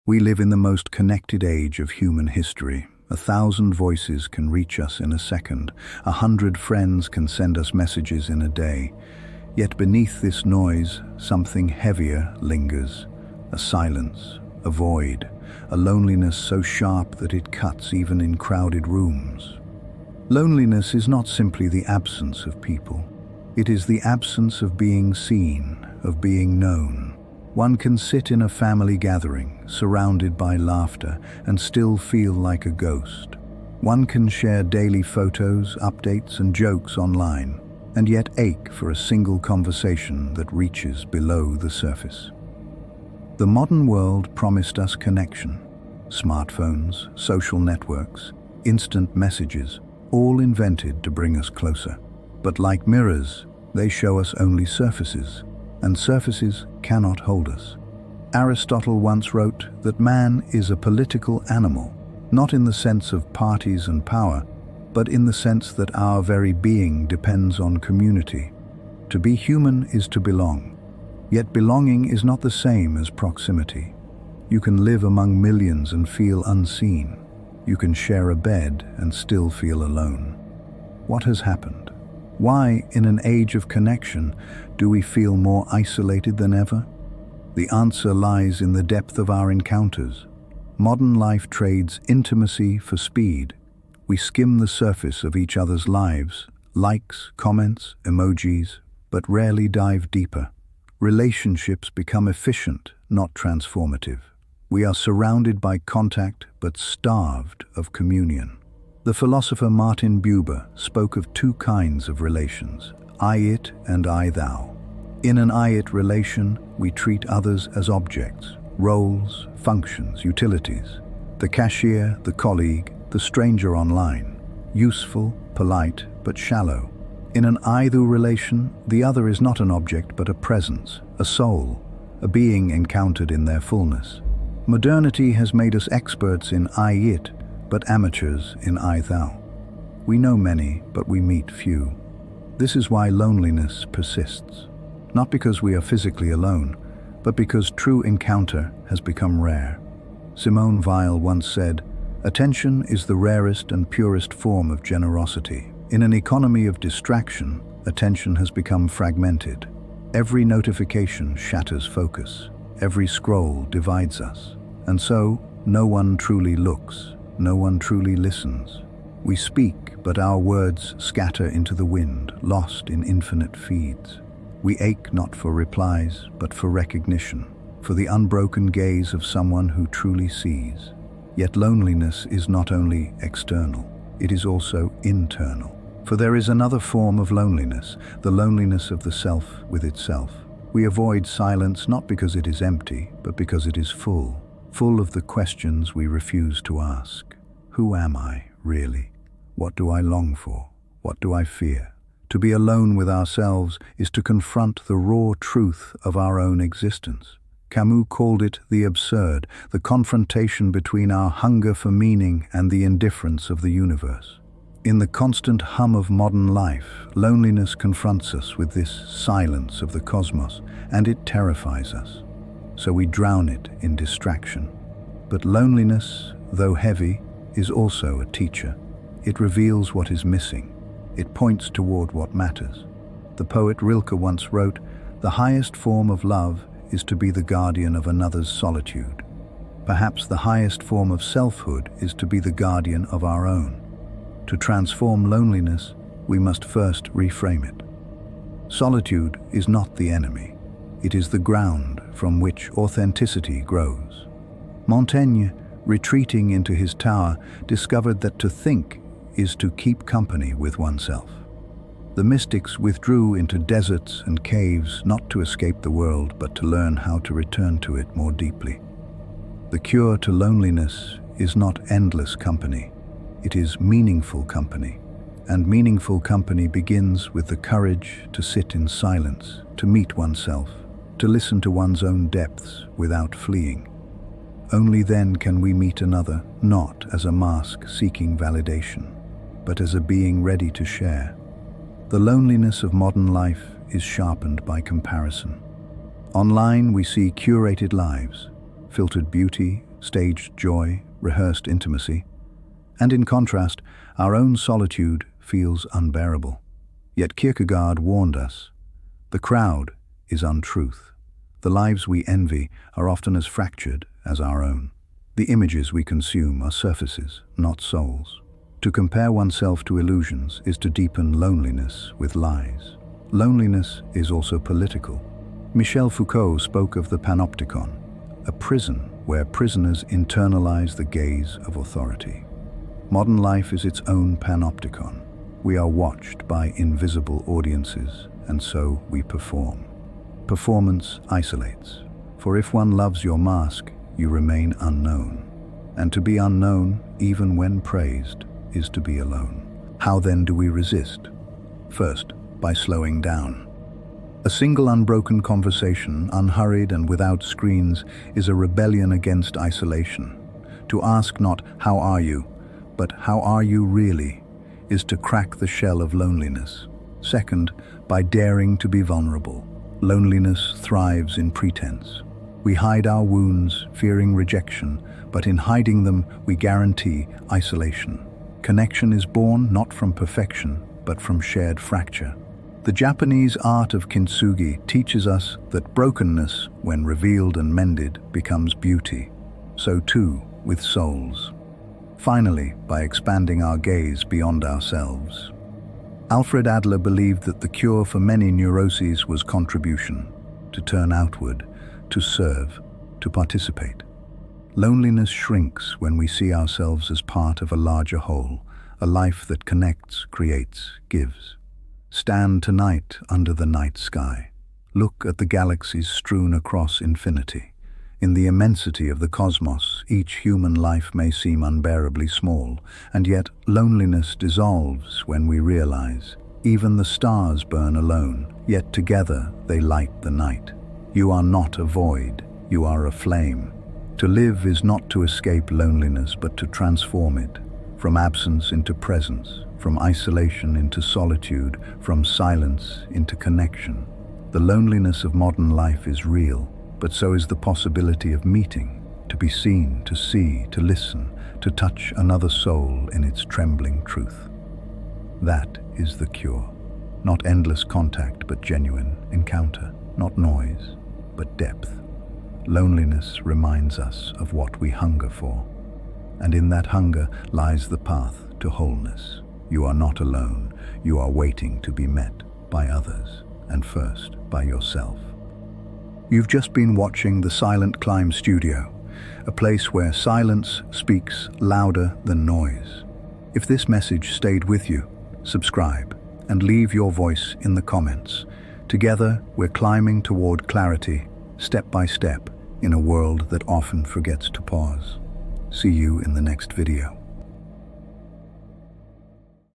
We live in the most connected age of human history. 1,000 voices can reach us in a second. 100 friends can send us messages in a day. Yet beneath this noise, something heavier lingers. A silence, a void, a loneliness so sharp that it cuts even in crowded rooms. Loneliness is not simply the absence of people. It is the absence of being seen, of being known. One can sit in a family gathering, surrounded by laughter, and still feel like a ghost. One can share daily photos, updates, and jokes online, and yet ache for a single conversation that reaches below the surface. The modern world promised us connection. Smartphones, social networks, instant messages, all invented to bring us closer. But like mirrors, they show us only surfaces, and surfaces cannot hold us. Aristotle once wrote that man is a political animal, not in the sense of parties and power, but in the sense that our very being depends on community. To be human is to belong. Yet belonging is not the same as proximity. You can live among millions and feel unseen. You can share a bed and still feel alone. What has happened? Why, in an age of connection, do we feel more isolated than ever? The answer lies in the depth of our encounters. Modern life trades intimacy for speed. We skim the surface of each other's lives, likes, comments, emojis, but rarely dive deeper. Relationships become efficient, not transformative. We are surrounded by contact, but starved of communion. The philosopher Martin Buber spoke of two kinds of relations, I-it and I-thou. In an I-it relation, we treat others as objects, roles, functions, utilities. The cashier, the colleague, the stranger online. Useful, polite, but shallow. In an I-thou relation, the other is not an object but a presence, a soul, a being encountered in their fullness. Modernity has made us experts in I-it, but amateurs in I-thou. We know many, but we meet few. This is why loneliness persists. Not because we are physically alone, but because true encounter has become rare. Weil once said, "Attention is the rarest and purest form of generosity." In an economy of distraction, attention has become fragmented. Every notification shatters focus. Every scroll divides us. And so, no one truly looks. No one truly listens. We speak, but our words scatter into the wind, lost in infinite feeds. We ache not for replies, but for recognition, for the unbroken gaze of someone who truly sees. Yet loneliness is not only external, it is also internal. For there is another form of loneliness, the loneliness of the self with itself. We avoid silence not because it is empty, but because it is full of the questions we refuse to ask. Who am I, really? What do I long for? What do I fear? To be alone with ourselves is to confront the raw truth of our own existence. Camus called it the absurd, the confrontation between our hunger for meaning and the indifference of the universe. In the constant hum of modern life, loneliness confronts us with this silence of the cosmos, and it terrifies us. So we drown it in distraction. But loneliness, though heavy, is also a teacher. It reveals what is missing. It points toward what matters. The poet Rilke once wrote, "The highest form of love is to be the guardian of another's solitude." Perhaps the highest form of selfhood is to be the guardian of our own. To transform loneliness, we must first reframe it. Solitude is not the enemy. It is the ground from which authenticity grows. Montaigne, retreating into his tower, discovered that to think is to keep company with oneself. The mystics withdrew into deserts and caves not to escape the world, but to learn how to return to it more deeply. The cure to loneliness is not endless company. It is meaningful company. And meaningful company begins with the courage to sit in silence, to meet oneself, to listen to one's own depths without fleeing. Only then can we meet another, not as a mask seeking validation, but as a being ready to share. The loneliness of modern life is sharpened by comparison. Online we see curated lives, filtered beauty, staged joy, rehearsed intimacy. And in contrast, our own solitude feels unbearable. Yet Kierkegaard warned us, the crowd is untruth. The lives we envy are often as fractured as our own. The images we consume are surfaces, not souls. To compare oneself to illusions is to deepen loneliness with lies. Loneliness is also political. Michel Foucault spoke of the panopticon, a prison where prisoners internalize the gaze of authority. Modern life is its own panopticon. We are watched by invisible audiences, and so we perform. Performance isolates, for if one loves your mask, you remain unknown. And to be unknown, even when praised, is to be alone. How then do we resist? First, by slowing down. A single unbroken conversation, unhurried and without screens, is a rebellion against isolation. To ask not, "How are you?" but "How are you really?" is to crack the shell of loneliness. Second, by daring to be vulnerable. Loneliness thrives in pretense. We hide our wounds, fearing rejection, but in hiding them, we guarantee isolation. Connection is born not from perfection, but from shared fracture. The Japanese art of kintsugi teaches us that brokenness, when revealed and mended, becomes beauty. So too with souls. Finally, by expanding our gaze beyond ourselves. Alfred Adler believed that the cure for many neuroses was contribution, to turn outward, to serve, to participate. Loneliness shrinks when we see ourselves as part of a larger whole, a life that connects, creates, gives. Stand tonight under the night sky. Look at the galaxies strewn across infinity. In the immensity of the cosmos, each human life may seem unbearably small, and yet loneliness dissolves when we realize even the stars burn alone, yet together they light the night. You are not a void, you are a flame. To live is not to escape loneliness, but to transform it, from absence into presence, from isolation into solitude, from silence into connection. The loneliness of modern life is real, but so is the possibility of meeting, to be seen, to see, to listen, to touch another soul in its trembling truth. That is the cure. Not endless contact, but genuine encounter. Not noise, but depth. Loneliness reminds us of what we hunger for, and in that hunger lies the path to wholeness. You are not alone. You are waiting to be met by others, and first by yourself. You've just been watching the Silent Climb Studio, a place where silence speaks louder than noise. If this message stayed with you, subscribe and leave your voice in the comments. Together, we're climbing toward clarity, step by step, in a world that often forgets to pause. See you in the next video.